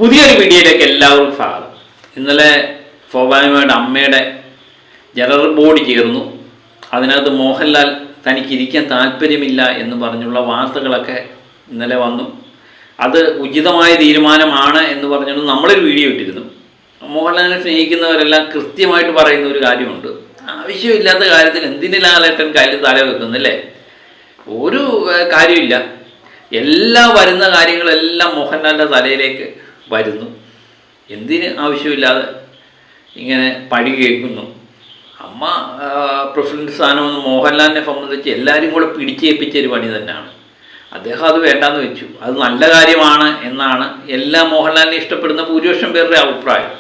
പുതിയൊരു വീഡിയോയിലേക്ക് എല്ലാവർക്കും സ്വാഗതം. ഇന്നലെ സ്വാഭാവികമായിട്ട് അമ്മയുടെ ജനറൽ ബോഡി ചേർന്നു. അതിനകത്ത് മോഹൻലാൽ തനിക്കിരിക്കാൻ താല്പര്യമില്ല എന്ന് പറഞ്ഞുള്ള വാർത്തകളൊക്കെ ഇന്നലെ വന്നു. അത് ഉചിതമായ തീരുമാനമാണ് എന്ന് പറഞ്ഞുകൊണ്ട് നമ്മളൊരു വീഡിയോ ഇട്ടിരുന്നു. മോഹൻലാലിനെ സ്നേഹിക്കുന്നവരെല്ലാം കൃത്യമായിട്ട് പറയുന്ന ഒരു കാര്യമുണ്ട്, ആവശ്യമില്ലാത്ത കാര്യത്തിൽ എന്തിന് ലാലേട്ടൻ കയ്യിൽ തല വെക്കുന്നില്ലേ? ഒരു കാര്യമില്ല. എല്ലാ വരുന്ന കാര്യങ്ങളെല്ലാം മോഹൻലാലിൻ്റെ തലയിലേക്ക് വരുന്നു. എന്തിന് ആവശ്യമില്ലാതെ ഇങ്ങനെ പഴി കേൾക്കുന്നു? അമ്മ പ്രസിഡന്റ് സ്ഥാനമെന്ന് മോഹൻലാലിനെ സംബന്ധിച്ച് എല്ലാവരും കൂടെ പിടിച്ചേൽപ്പിച്ചൊരു പണി തന്നെയാണ്. അദ്ദേഹം അത് വേണ്ടാന്ന് വെച്ചു. അത് നല്ല കാര്യമാണ് എന്നാണ് എല്ലാ മോഹൻലാലിനെ ഇഷ്ടപ്പെടുന്ന ഭൂരിപക്ഷം പേരുടെ അഭിപ്രായം.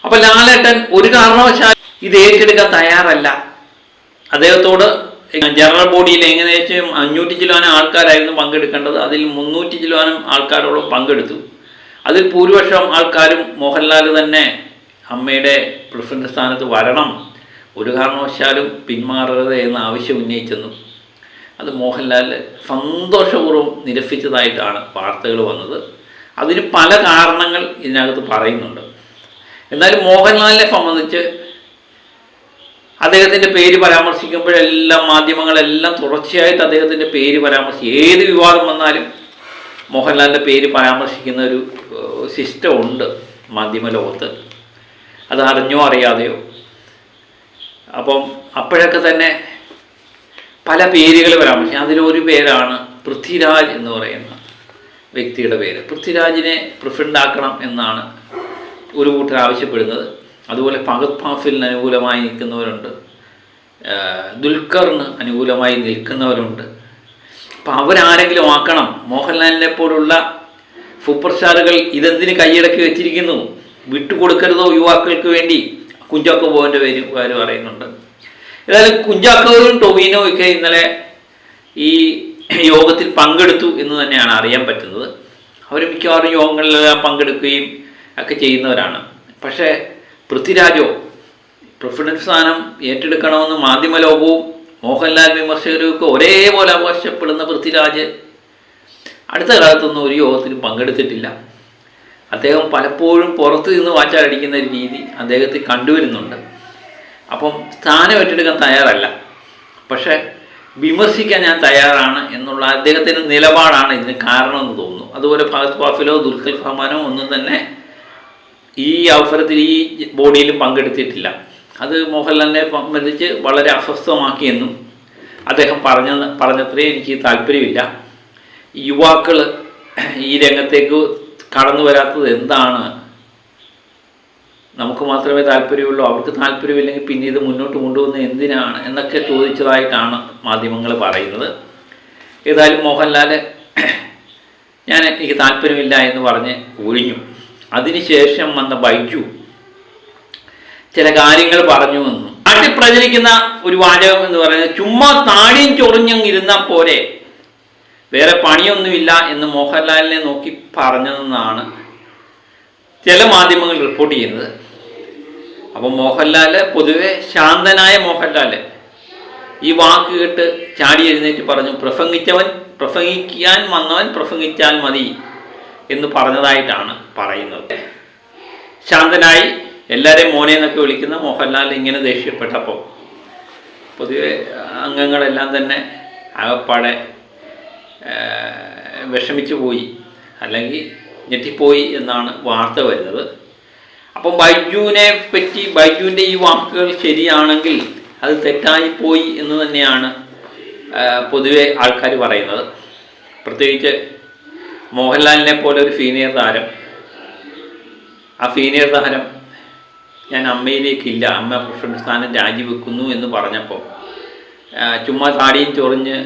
അപ്പം ലാലേട്ടൻ ഒരു കാരണവശാലും ഇത് ഏറ്റെടുക്കാൻ തയ്യാറല്ല. അദ്ദേഹത്തോട് ജനറൽ ബോഡിയിൽ ഏകദേശം 500 ചില്ലുവാനും ആൾക്കാരായിരുന്നു പങ്കെടുക്കേണ്ടത്. അതിൽ 300 ചില്ലുവാനും ആൾക്കാരോളം പങ്കെടുത്തു. അതിൽ ഭൂരിപക്ഷം ആൾക്കാരും മോഹൻലാൽ തന്നെ അമ്മയുടെ പ്രസിഡന്റ് സ്ഥാനത്ത് വരണം, ഒരു കാരണവശാലും പിന്മാറരുത് എന്ന ആവശ്യം ഉന്നയിച്ചെന്നും അത് മോഹൻലാൽ സന്തോഷപൂർവ്വം നിരസിച്ചതായിട്ടാണ് വാർത്തകൾ വന്നത്. അതിന് പല കാരണങ്ങൾ ഇതിനകത്ത് പറയുന്നുണ്ട്. എന്നാലും മോഹൻലാലിനെ സംബന്ധിച്ച് അദ്ദേഹത്തിൻ്റെ പേര് പരാമർശിക്കുമ്പോഴെല്ലാം മാധ്യമങ്ങളെല്ലാം തുടർച്ചയായിട്ട് അദ്ദേഹത്തിൻ്റെ പേര് പരാമർശിക്കും. ഏത് വിവാദം വന്നാലും മോഹൻലാലിൻ്റെ പേര് പരാമർശിക്കുന്ന ഒരു സിസ്റ്റം ഉണ്ട് മാധ്യമ ലോകത്ത്, അത് അറിഞ്ഞോ അറിയാതെയോ. അപ്പം അപ്പോഴൊക്കെ തന്നെ പല പേരുകൾ പരാമർശിക്കും. അതിലൊരു പേരാണ് പൃഥ്വിരാജ് എന്ന് പറയുന്ന വ്യക്തിയുടെ പേര്. പൃഥ്വിരാജിനെ പ്രസിഡന്റ് ആക്കണം എന്നാണ് ഒരു കൂട്ടർ ആവശ്യപ്പെടുന്നത്. അതുപോലെ ഫഹദ് ഫാസിലിന് അനുകൂലമായി നിൽക്കുന്നവരുണ്ട്, ദുൽഖറിന് അനുകൂലമായി നിൽക്കുന്നവരുണ്ട്. അപ്പം അവരാരെങ്കിലും ആക്കണം. മോഹൻലാലിനെ പോലുള്ള സൂപ്പർ സ്റ്റാറുകൾ ഇതെന്തിന് കൈയടക്കി വെച്ചിരിക്കുന്നു, വിട്ടുകൊടുക്കരുതോ യുവാക്കൾക്ക് വേണ്ടി? കുഞ്ചാക്കോ ബോബൻ്റെ പേര് പറയുന്നുണ്ട്. ഏതായാലും കുഞ്ചാക്കോയും ടൊവിനോയും ഒക്കെ ഇന്നലെ ഈ യോഗത്തിൽ പങ്കെടുത്തു എന്ന് തന്നെയാണ് അറിയാൻ പറ്റുന്നത്. അവർ മിക്കവാറും യോഗങ്ങളിലെല്ലാം പങ്കെടുക്കുകയും ഒക്കെ ചെയ്യുന്നവരാണ്. പക്ഷേ പൃഥ്വിരാജോ പ്രസിഡന്റ് സ്ഥാനം ഏറ്റെടുക്കണമെന്ന് മാധ്യമലോകവും മോഹൻലാൽ വിമർശകരും ഒക്കെ ഒരേപോലെ അവകാശപ്പെടുന്ന പൃഥ്വിരാജ് അടുത്ത കാലത്തൊന്നും ഒരു യോഗത്തിലും പങ്കെടുത്തിട്ടില്ല. അദ്ദേഹം പലപ്പോഴും പുറത്തു നിന്ന് വാച്ചാലടിക്കുന്ന ഒരു രീതി അദ്ദേഹത്തിൽ കണ്ടുവരുന്നുണ്ട്. അപ്പം സ്ഥാനം ഏറ്റെടുക്കാൻ തയ്യാറല്ല, പക്ഷേ വിമർശിക്കാൻ ഞാൻ തയ്യാറാണ് എന്നുള്ള അദ്ദേഹത്തിൻ്റെ നിലപാടാണ് ഇതിന് കാരണമെന്ന് തോന്നുന്നു. അതുപോലെ ഫഹദ് ഫാസിലോ ദുൽഖർ സൽമാനോ ഒന്നും തന്നെ ഈ അവസരത്തിൽ ഈ ബോഡിയിലും പങ്കെടുത്തിട്ടില്ല. അത് മോഹൻലാലിനെ സംബന്ധിച്ച് വളരെ അസ്വസ്ഥമാക്കിയെന്നും അദ്ദേഹം പറഞ്ഞത്രേ എനിക്ക് താല്പര്യമില്ല. യുവാക്കൾ ഈ രംഗത്തേക്ക് കടന്നു വരാത്തത് എന്താണ്? നമുക്ക് മാത്രമേ താല്പര്യമുള്ളൂ, അവർക്ക് താല്പര്യമില്ലെങ്കിൽ പിന്നെ ഇത് മുന്നോട്ട് കൊണ്ടുപോകുന്നത് എന്തിനാണ് എന്നൊക്കെ ചോദിച്ചതായിട്ടാണ് മാധ്യമങ്ങൾ പറയുന്നത്. ഏതായാലും മോഹൻലാൽ എനിക്ക് താല്പര്യമില്ല എന്ന് പറഞ്ഞ് ഒഴിഞ്ഞു. അതിനുശേഷം വന്ന ബൈജു ചില കാര്യങ്ങൾ പറഞ്ഞു എന്നും നാട്ടിൽ പ്രചരിക്കുന്ന ഒരു വാചകം എന്ന് പറയുന്നത് ചുമ്മാ താടിയും ചൊറിഞ്ഞും ഇരുന്നാൽ പോരെ, വേറെ പണിയൊന്നുമില്ല എന്ന് മോഹൻലാലിനെ നോക്കി പറഞ്ഞതെന്നാണ് ചില മാധ്യമങ്ങൾ റിപ്പോർട്ട് ചെയ്യുന്നത്. അപ്പം മോഹൻലാൽ പൊതുവെ ശാന്തനായ മോഹൻലാൽ ഈ വാക്ക് കേട്ട് ചാടി എഴുന്നേറ്റ് പറഞ്ഞു, പ്രസംഗിക്കാൻ വന്നവൻ പ്രസംഗിച്ചാൽ മതി എന്ന് പറഞ്ഞതായിട്ടാണ് പറയുന്നത്. ശാന്തനായി എല്ലാവരെയും മോനെ എന്നൊക്കെ വിളിക്കുന്ന മോഹൻലാൽ ഇങ്ങനെ ദേഷ്യപ്പെട്ടപ്പോൾ പൊതുവെ അംഗങ്ങളെല്ലാം തന്നെ ആകപ്പാടെ വിഷമിച്ചു പോയി, അല്ലെങ്കിൽ ഞെട്ടിപ്പോയി എന്നാണ് വാർത്ത വരുന്നത്. അപ്പം ബൈജുവിൻ്റെ ഈ വാക്കുകൾ ശരിയാണെങ്കിൽ അത് തെറ്റായിപ്പോയി എന്ന് തന്നെയാണ് പൊതുവെ ആൾക്കാർ പറയുന്നത്. പ്രത്യേകിച്ച് മോഹൻലാലിനെ പോലെ ഒരു സീനിയർ താരം, ആ സീനിയർ താരം ഞാൻ അമ്മയിലേക്കില്ല, അമ്മ പ്രസിഡന്റ് സ്ഥാനം രാജിവെക്കുന്നു എന്ന് പറഞ്ഞപ്പോൾ ചുമ്മാ താടിയും ചൊറിഞ്ഞ്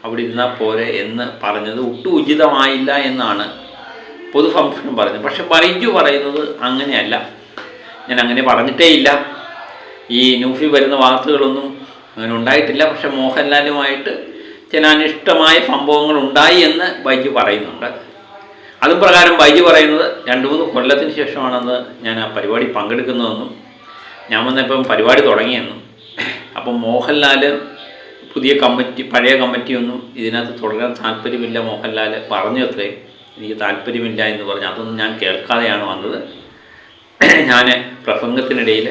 അവിടെ ഇരുന്നാൽ പോരെ എന്ന് പറഞ്ഞത് ഒട്ടും ഉചിതമായില്ല എന്നാണ് പൊതുസംരക്ഷണം പറഞ്ഞത്. പക്ഷെ ബൈജു പറയുന്നത് അങ്ങനെയല്ല, ഞാൻ അങ്ങനെ പറഞ്ഞിട്ടേ ഇല്ല, ഈ ന്യൂസിൽ വരുന്ന വാർത്തകളൊന്നും അങ്ങനെ ഉണ്ടായിട്ടില്ല. പക്ഷെ മോഹൻലാലുമായിട്ട് ചില അനിഷ്ടമായ സംഭവങ്ങൾ ഉണ്ടായി എന്ന് ബൈജു പറയുന്നുണ്ട്. അതും പ്രകാരം ബൈജു പറയുന്നത് 2-3 കൊല്ലത്തിന് ശേഷമാണെന്ന് ഞാൻ ആ പരിപാടി പങ്കെടുക്കുന്നതെന്നും ഞാൻ വന്നപ്പം പരിപാടി തുടങ്ങിയെന്നും. അപ്പം മോഹൻലാൽ പഴയ കമ്മിറ്റിയൊന്നും ഇതിനകത്ത് തുടരാൻ താല്പര്യമില്ല മോഹൻലാൽ പറഞ്ഞു അത്രയും എനിക്ക് താല്പര്യമില്ല എന്ന് പറഞ്ഞു. അതൊന്നും ഞാൻ കേൾക്കാതെയാണ് വന്നത്. ഞാൻ പ്രസംഗത്തിനിടയിൽ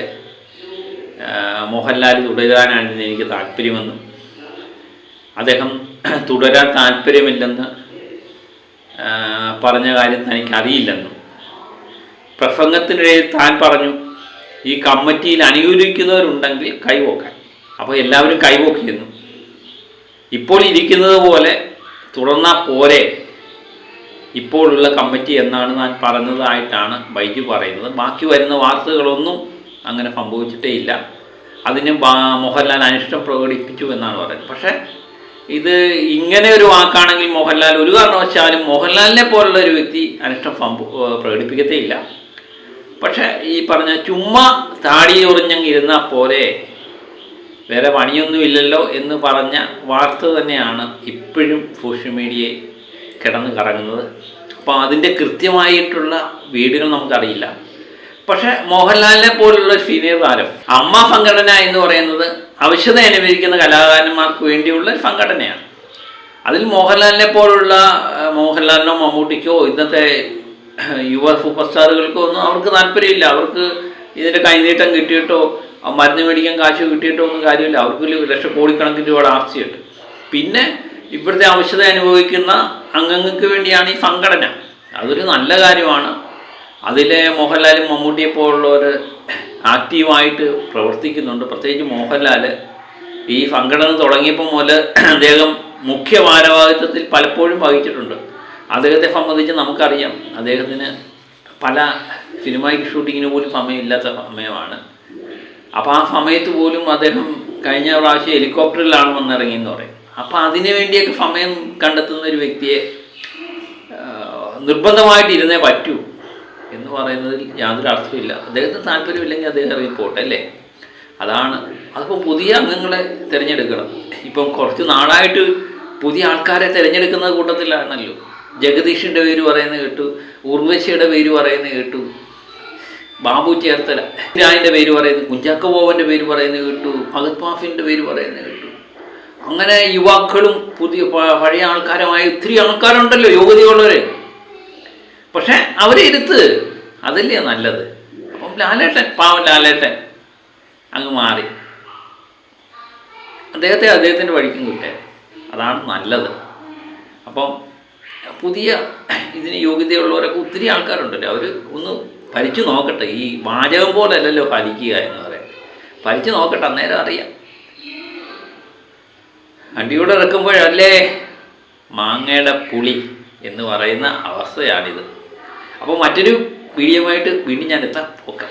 മോഹൻലാൽ തുടരാനാണ് എനിക്ക് താല്പര്യമെന്നും അദ്ദേഹം തുടരാൻ താല്പര്യമില്ലെന്ന് പറഞ്ഞ കാര്യം തനിക്കറിയില്ലെന്നും പ്രസംഗത്തിനിടയിൽ താൻ പറഞ്ഞു ഈ കമ്മിറ്റിയിൽ അനുകൂലിക്കുന്നവരുണ്ടെങ്കിൽ കൈവോക്കാൻ. അപ്പോൾ എല്ലാവരും കൈവോക്കിയിരുന്നു. ഇപ്പോൾ ഇരിക്കുന്നത് പോലെ തുടർന്നാൽ പോരെ ഇപ്പോഴുള്ള കമ്മിറ്റി എന്നാണ് ഞാൻ പറഞ്ഞതായിട്ടാണ് ബൈജു പറയുന്നത്. ബാക്കി വരുന്ന വാർത്തകളൊന്നും അങ്ങനെ സംഭവിച്ചിട്ടേ ഇല്ല. അതിന് മോഹൻലാൽ അനിഷ്ടം പ്രകടിപ്പിച്ചു എന്നാണ് പറയുന്നത്. പക്ഷേ ഇത് ഇങ്ങനെ ഒരു വാക്കാണെങ്കിൽ മോഹൻലാൽ ഒരു കാരണവശാലും മോഹൻലാലിനെ പോലുള്ള ഒരു വ്യക്തി അനിഷ്ടം പ്രകടിപ്പിക്കത്തേ ഇല്ല. പക്ഷേ ഈ പറഞ്ഞ ചുമ്മാ താടി ഉറിഞ്ഞങ്ങിരുന്നാൽ പോലെ വേറെ പണിയൊന്നുമില്ലല്ലോ എന്ന് പറഞ്ഞ വാർത്ത തന്നെയാണ് ഇപ്പോഴും സോഷ്യൽ മീഡിയയിൽ കിടന്ന് കറങ്ങുന്നത്. അപ്പോൾ അതിൻ്റെ കൃത്യമായിട്ടുള്ള വീടുകൾ നമുക്കറിയില്ല. പക്ഷേ മോഹൻലാലിനെ പോലുള്ള സീനിയർ താരം അമ്മ സംഘടന എന്ന് പറയുന്നത് ആവശ്യത അനുഭവിക്കുന്ന കലാകാരന്മാർക്ക് വേണ്ടിയുള്ള ഒരു സംഘടനയാണ്. അതിൽ മോഹൻലാലിനെ പോലുള്ള മോഹൻലാലിനോ മമ്മൂട്ടിക്കോ ഇന്നത്തെ യുവ സൂപ്പർ സ്റ്റാറുകൾക്കോ ഒന്നും അവർക്ക് താല്പര്യമില്ല. അവർക്ക് ഇതിൻ്റെ കൈനീട്ടം കിട്ടിയിട്ടോ മരുന്ന് മേടിക്കാൻ കാശ് കിട്ടിയിട്ടോ ഒന്നും കാര്യമില്ല. അവർക്ക് ലക്ഷക്കോടിക്കണക്കിന് രൂപയുടെ ആസ്തിയുണ്ട്. പിന്നെ ഇവിടുത്തെ ആവശ്യത അനുഭവിക്കുന്ന അംഗങ്ങൾക്ക് വേണ്ടിയാണ് ഈ സംഘടന. അതൊരു നല്ല കാര്യമാണ്. അതിലെ മോഹൻലാലും മമ്മൂട്ടിയെ പോലുള്ളവർ ആക്റ്റീവായിട്ട് പ്രവർത്തിക്കുന്നുണ്ട്. പ്രത്യേകിച്ച് മോഹൻലാൽ ഈ സംഘടന തുടങ്ങിയപ്പോൾ മുതൽ അദ്ദേഹം മുഖ്യ ഭാരവാഹിത്വത്തിൽ പലപ്പോഴും വഹിച്ചിട്ടുണ്ട്. അദ്ദേഹത്തെ സംബന്ധിച്ച് നമുക്കറിയാം, അദ്ദേഹത്തിന് പല സിനിമയ്ക്ക് ഷൂട്ടിങ്ങിന് പോലും സമയമില്ലാത്ത സമയമാണ്. അപ്പോൾ ആ സമയത്ത് പോലും അദ്ദേഹം കഴിഞ്ഞ പ്രാവശ്യം ഹെലികോപ്റ്ററിലാണ് വന്നിറങ്ങിയെന്ന് പറയും. അപ്പോൾ അതിനു വേണ്ടിയൊക്കെ സമയം കണ്ടെത്തുന്ന ഒരു വ്യക്തിയെ നിർബന്ധമായിട്ട് ഇരുന്നേ പറ്റൂ എന്ന് പറയുന്നതിൽ യാതൊരു അർത്ഥമില്ല. അദ്ദേഹത്തിന് താല്പര്യമില്ലെങ്കിൽ അദ്ദേഹം ഇറങ്ങിപ്പോട്ടെ അല്ലേ. അതാണ്. അതിപ്പോൾ പുതിയ അംഗങ്ങളെ തിരഞ്ഞെടുക്കണം. ഇപ്പം കുറച്ച് നാളായിട്ട് പുതിയ ആൾക്കാരെ തിരഞ്ഞെടുക്കുന്ന കൂട്ടത്തിലാണല്ലോ. ജഗദീഷിൻ്റെ പേര് പറയുന്നത് കേട്ടു, ഉർവശിയുടെ പേര് പറയുന്നത് കേട്ടു, ബാബു ചേർത്തല രാജിൻ്റെ പേര് പറയുന്നത്, കുഞ്ചാക്ക ബോബൻ്റെ പേര് പറയുന്നത് കേട്ടു, ഭഗത് മാഫിൻ്റെ പേര് പറയുന്നത് കേട്ടു. അങ്ങനെ യുവാക്കളും പുതിയ പഴയ ആൾക്കാരുമായ ഒത്തിരി ആൾക്കാരുണ്ടല്ലോ, യോഗ്യതയുള്ളവർ. പക്ഷെ അവരെ ഇരുത്ത്, അതല്ലേ നല്ലത്. അപ്പം ലാലേട്ടൻ, പാവം ലാലേട്ടൻ അങ്ങ് മാറി, അദ്ദേഹത്തിൻ്റെ വഴിക്കും കിട്ടെ, അതാണ് നല്ലത്. അപ്പം പുതിയ ഇതിന് യോഗ്യതയുള്ളവരൊക്കെ ഒത്തിരി ആൾക്കാരുണ്ടല്ലോ, അവർ ഒന്ന് ഭരിച്ചു നോക്കട്ടെ. ഈ വാചകം പോലല്ലല്ലോ ഫലിക്കുക എന്ന് പറയാം. ഭരിച്ചു നോക്കട്ടെ, അന്നേരം അറിയാം. അടിയോടെ ഇറക്കുമ്പോഴല്ലേ മാങ്ങയുടെ പുളി എന്ന് പറയുന്ന അവസ്ഥയാണിത്. അപ്പോൾ മറ്റൊരു വീഡിയോയുമായിട്ട് വീണ്ടും ഞാൻ എത്താം. ഓക്കെ.